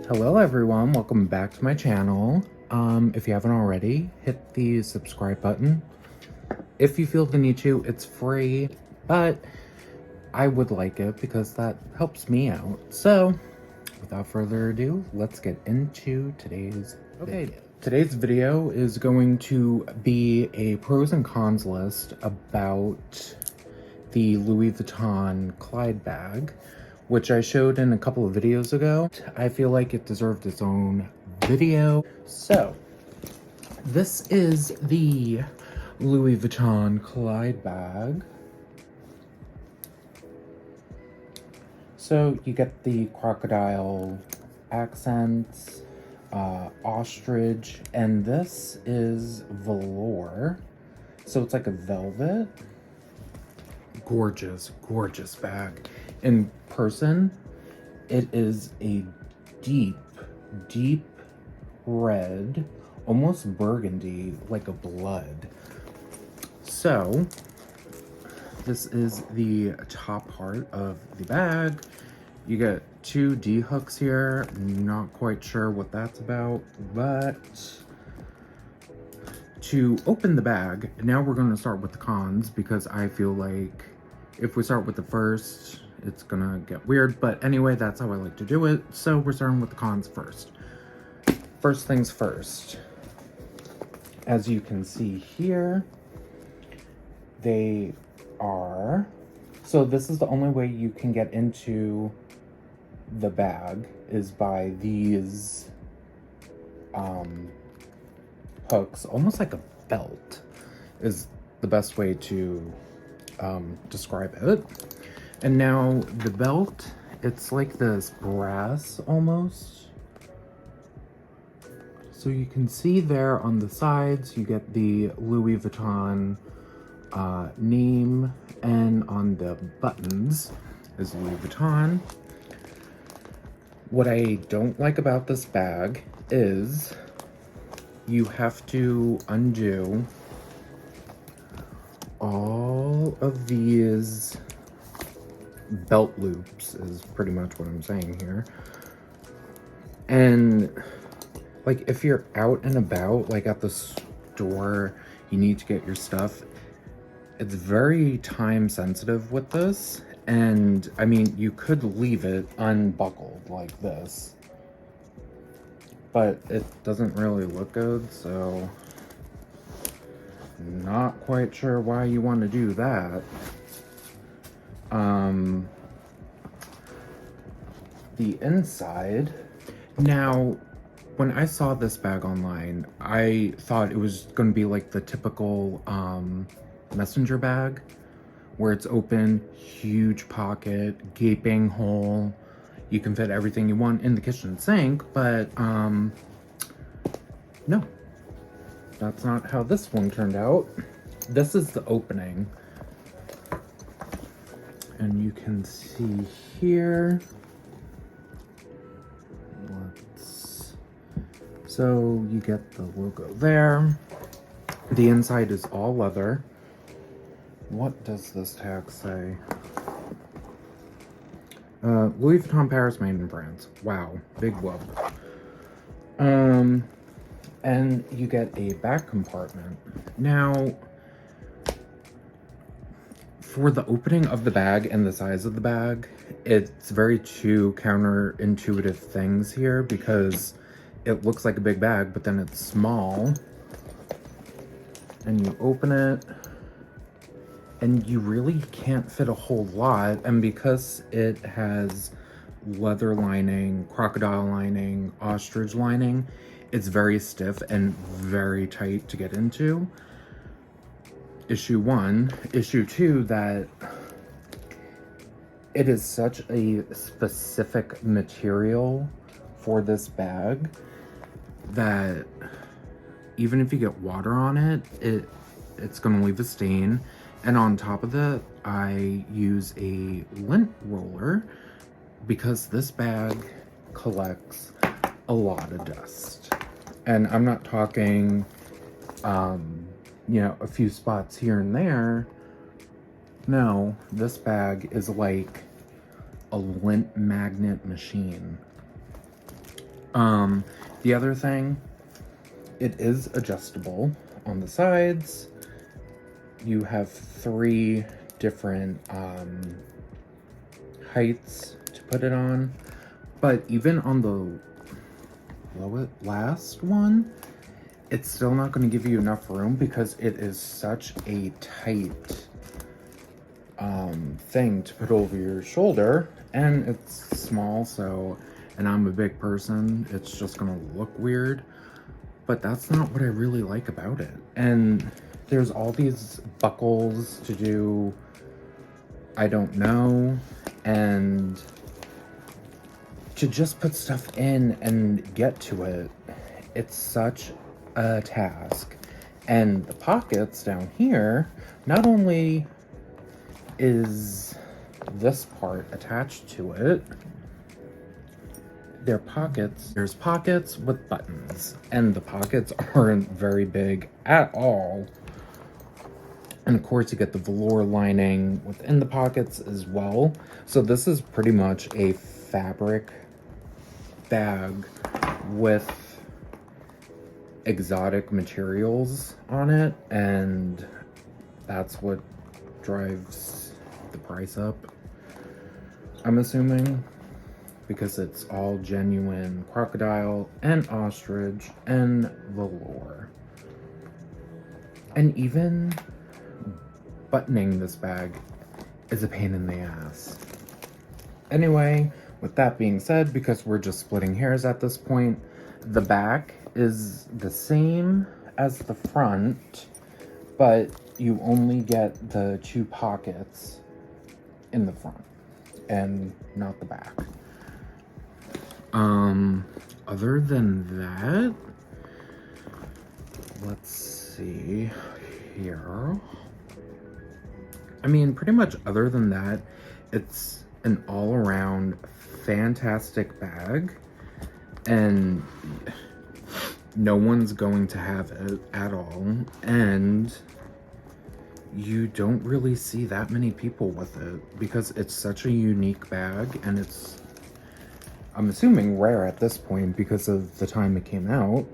Hello everyone, welcome back to my channel. If you haven't already, hit the subscribe button. If you feel the need to, it's free, but I would like it because that helps me out. So, without further ado, let's get into today's video. Today's video is going to be a pros and cons list about the Louis Vuitton Clyde bag, which I showed in a couple of videos ago. I feel like it deserved its own video. So, this is the Louis Vuitton Clyde bag. So, you get the crocodile accents, ostrich, and this is velour. So, it's like a velvet. Gorgeous, gorgeous bag. In person, it is a deep, deep red, almost burgundy, like a blood. So, this is the top part of the bag. You get 2 D hooks here. Not quite sure what that's about, but to open the bag, now we're going to start with the cons because I feel like if we start with the first, it's gonna get weird, but anyway, that's how I like to do it. So we're starting with the cons first. First things first. As you can see here, they are... So this is the only way you can get into the bag is by these hooks, almost like a belt is the best way to describe it. And now the belt, it's like this brass almost. So you can see there on the sides, you get the Louis Vuitton name, and on the buttons is Louis Vuitton. What I don't like about this bag is you have to undo all of these belt loops is pretty much what I'm saying here. And like if you're out and about, like at the store, you need to get your stuff, it's very time sensitive with this. And I mean, you could leave it unbuckled like this, but it doesn't really look good, so not quite sure why you want to do that. The inside. Now, when I saw this bag online, I thought it was going to be like the typical messenger bag, where it's open, huge pocket, gaping hole. You can fit everything you want in the kitchen sink, but no. That's not how this one turned out. This is the opening. And you can see here. So you get the logo there. The inside is all leather. What does this tag say? Louis Vuitton Paris, made in France. Wow, big whoop. And you get a back compartment. Now, for the opening of the bag and the size of the bag, it's very two counterintuitive things here because it looks like a big bag, but then it's small. And you open it, and you really can't fit a whole lot. And because it has leather lining, crocodile lining, ostrich lining, it's very stiff and very tight to get into. Issue 1. Issue 2, that it is such a specific material for this bag that even if you get water on it, it's gonna leave a stain. And on top of that, I use a lint roller because this bag collects a lot of dust. And I'm not talking, you know, a few spots here and there. No, this bag is like a lint magnet machine. The other thing, it is adjustable on the sides. You have 3 different heights to put it on, but even on the last one, it's still not going to give you enough room because it is such a tight thing to put over your shoulder, and it's small, so, and I'm a big person, it's just gonna look weird. But that's not what I really like about it. And there's all these buckles to do, I don't know, and to just put stuff in and get to it, it's such a task. And the pockets down here, not only is this part attached to it, there's pockets with buttons, and the pockets aren't very big at all. And of course you get the velour lining within the pockets as well. So this is pretty much a fabric bag with exotic materials on it, and that's what drives the price up, I'm assuming, because it's all genuine crocodile and ostrich and velour. And even buttoning this bag is a pain in the ass. Anyway, with that being said, because we're just splitting hairs at this point, the back is the same as the front, but you only get the 2 pockets in the front and not the back. Other than that, let's see here. I mean, pretty much other than that, it's an all-around fantastic bag, and no one's going to have it at all, and you don't really see that many people with it because it's such a unique bag, and it's, I'm assuming, rare at this point because of the time it came out.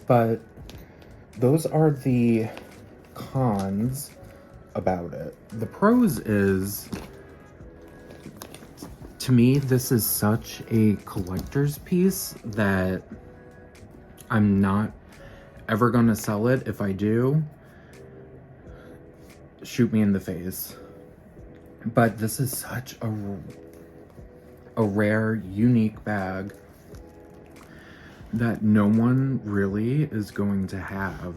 But those are the cons about it. The pros is, to me, this is such a collector's piece that I'm not ever gonna sell it. If I do, shoot me in the face. But this is such a rare, unique bag that no one really is going to have.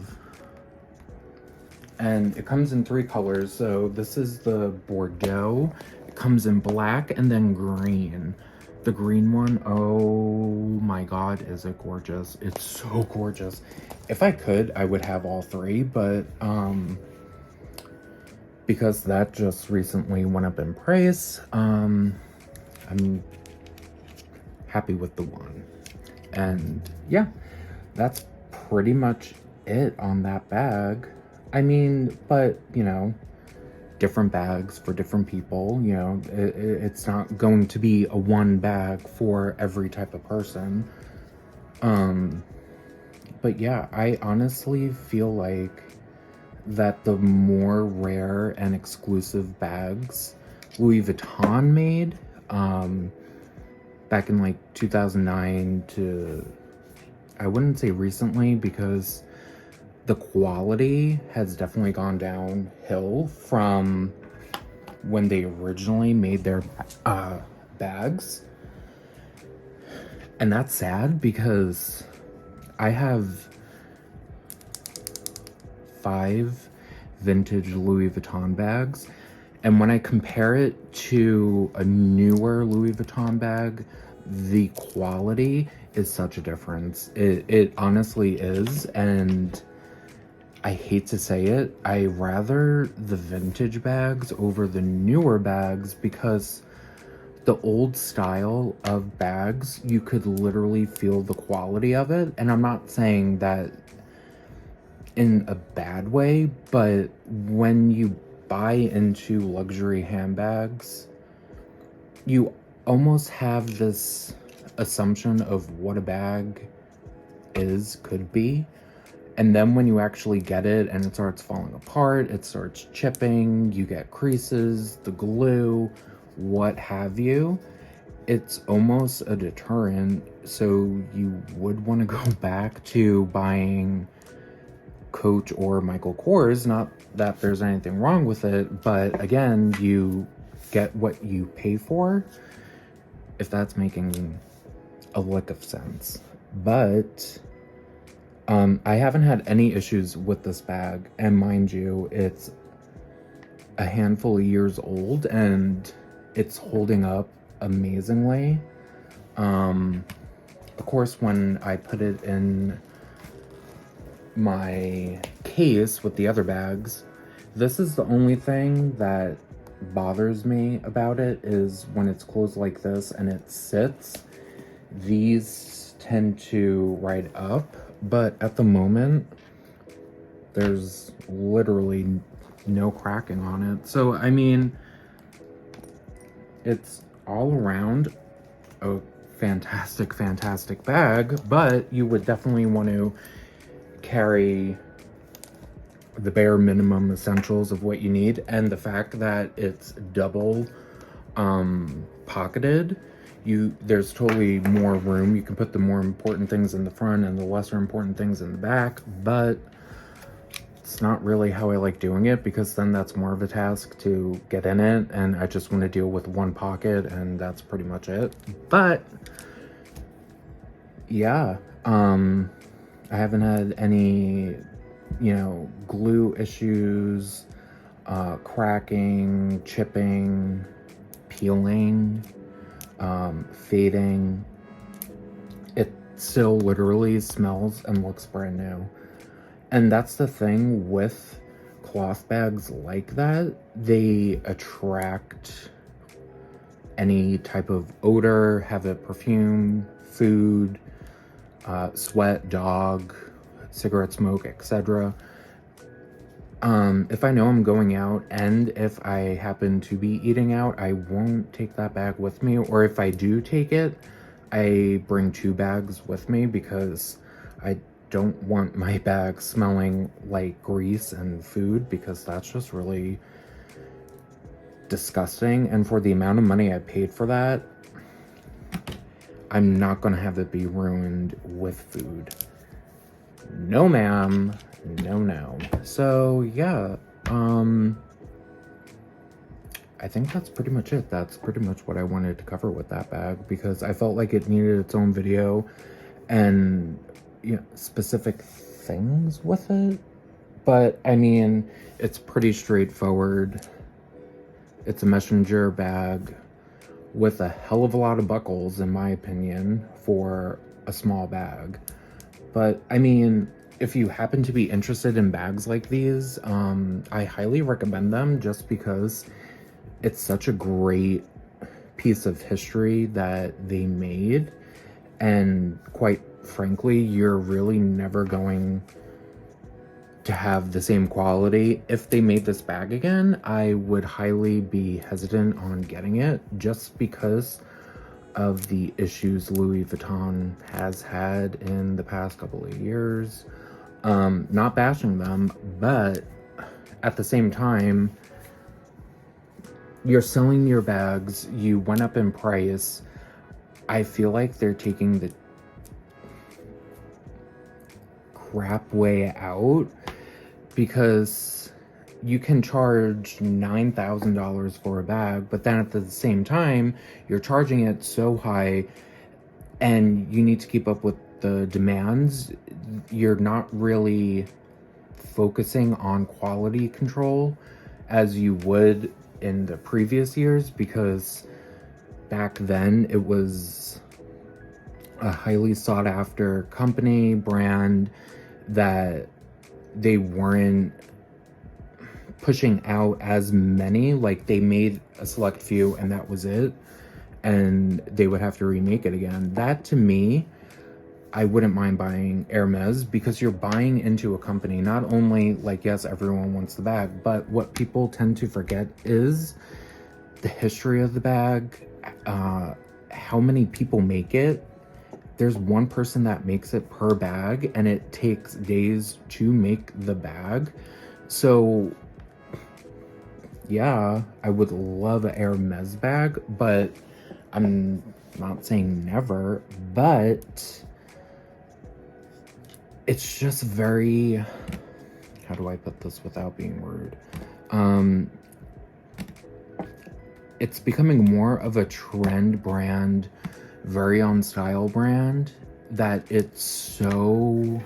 And it comes in 3 colors. So this is the Bordeaux. It comes in black and then green. The green one, oh my god, is it gorgeous. It's so gorgeous. If I could, I would have all 3, but because that just recently went up in price, I'm happy with the one. And yeah, that's pretty much it on that bag. I mean, but you know, different bags for different people, you know, it's not going to be a one bag for every type of person. But yeah, I honestly feel like that the more rare and exclusive bags Louis Vuitton made, back in like 2009 to, I wouldn't say recently, because the quality has definitely gone downhill from when they originally made their bags. And that's sad because I have 5 vintage Louis Vuitton bags, and when I compare it to a newer Louis Vuitton bag, the quality is such a difference. It honestly is, and I hate to say it, I rather the vintage bags over the newer bags, because the old style of bags, you could literally feel the quality of it. And I'm not saying that in a bad way, but when you buy into luxury handbags, you almost have this assumption of what a bag could be. And then when you actually get it and it starts falling apart, it starts chipping, you get creases, the glue, what have you, it's almost a deterrent. So you would want to go back to buying Coach or Michael Kors. Not that there's anything wrong with it, but again, you get what you pay for, if that's making a lick of sense. But I haven't had any issues with this bag, and mind you, it's a handful of years old and it's holding up amazingly. Of course, when I put it in my case with the other bags, this is the only thing that bothers me about it, is when it's closed like this and it sits, these tend to ride up. But at the moment, there's literally no cracking on it. So, I mean, it's all around a fantastic, fantastic bag, but you would definitely want to carry the bare minimum essentials of what you need. And the fact that it's double pocketed, there's totally more room. You can put the more important things in the front and the lesser important things in the back, but it's not really how I like doing it, because then that's more of a task to get in it, and I just want to deal with one pocket, and that's pretty much it. But yeah, I haven't had any, glue issues, cracking, chipping, peeling, fading. It still literally smells and looks brand new. And that's the thing with cloth bags like that. They attract any type of odor, have it perfume, food, sweat, dog, cigarette smoke, etc. If I know I'm going out, and if I happen to be eating out, I won't take that bag with me. Or if I do take it, I bring 2 bags with me, because I don't want my bag smelling like grease and food, because that's just really disgusting. And for the amount of money I paid for that, I'm not gonna have it be ruined with food. No, ma'am. No. So yeah, I think that's pretty much it. That's pretty much what I wanted to cover with that bag, because I felt like it needed its own video and specific things with it. But I mean, it's pretty straightforward. It's a messenger bag with a hell of a lot of buckles, in my opinion, for a small bag. But I mean, if you happen to be interested in bags like these, I highly recommend them, just because it's such a great piece of history that they made. And quite frankly, you're really never going to have the same quality. If they made this bag again, I would highly be hesitant on getting it, just because of the issues Louis Vuitton has had in the past couple of years. Not bashing them, but at the same time, you're selling your bags, you went up in price. I feel like they're taking the crap way out, because you can charge $9,000 for a bag, but then at the same time, you're charging it so high and you need to keep up with the demands. You're not really focusing on quality control as you would in the previous years, because back then it was a highly sought after company, brand, that they weren't pushing out as many. Like, they made a select few and that was it, and they would have to remake it again. That, to me, I wouldn't mind buying Hermes, because you're buying into a company. Not only, like, yes, everyone wants the bag, but what people tend to forget is the history of the bag, how many people make it. There's one person that makes it per bag, and it takes days to make the bag. So yeah, I would love an Hermes bag, but I'm not saying never, but it's just very, how do I put this without being rude? It's becoming more of a trend brand, very on style brand, that it's so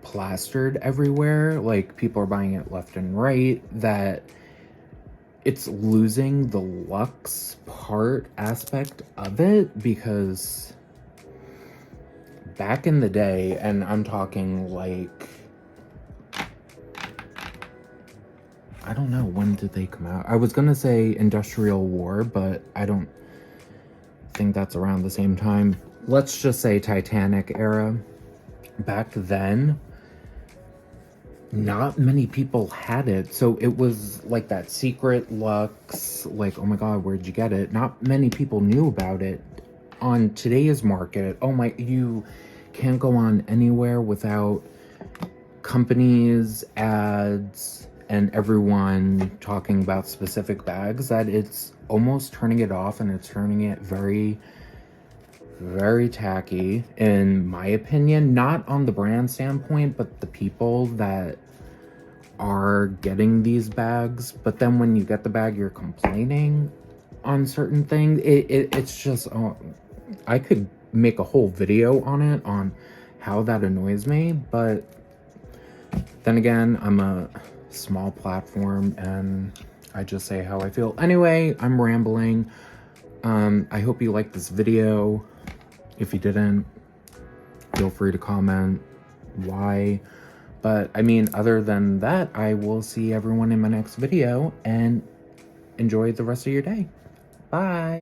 plastered everywhere. Like, people are buying it left and right, that it's losing the luxe aspect of it. Because back in the day, and I'm talking like, I don't know, when did they come out? I was gonna say Industrial War, but I don't think that's around the same time. Let's just say Titanic era. Back then, not many people had it. So it was like that secret luxe, like, oh my God, where'd you get it? Not many people knew about it. On today's market, oh my, you can't go on anywhere without companies, ads, and everyone talking about specific bags, that it's almost turning it off, and it's turning it very, very tacky, in my opinion. Not on the brand standpoint, but the people that are getting these bags. But then when you get the bag, you're complaining on certain things. It's just, I could make a whole video on it, on how that annoys me. But then again, I'm a small platform, and I just say how I feel. Anyway, I'm rambling. I hope you liked this video. If you didn't, feel free to comment why. But I mean, other than that, I will see everyone in my next video, and enjoy the rest of your day. Bye.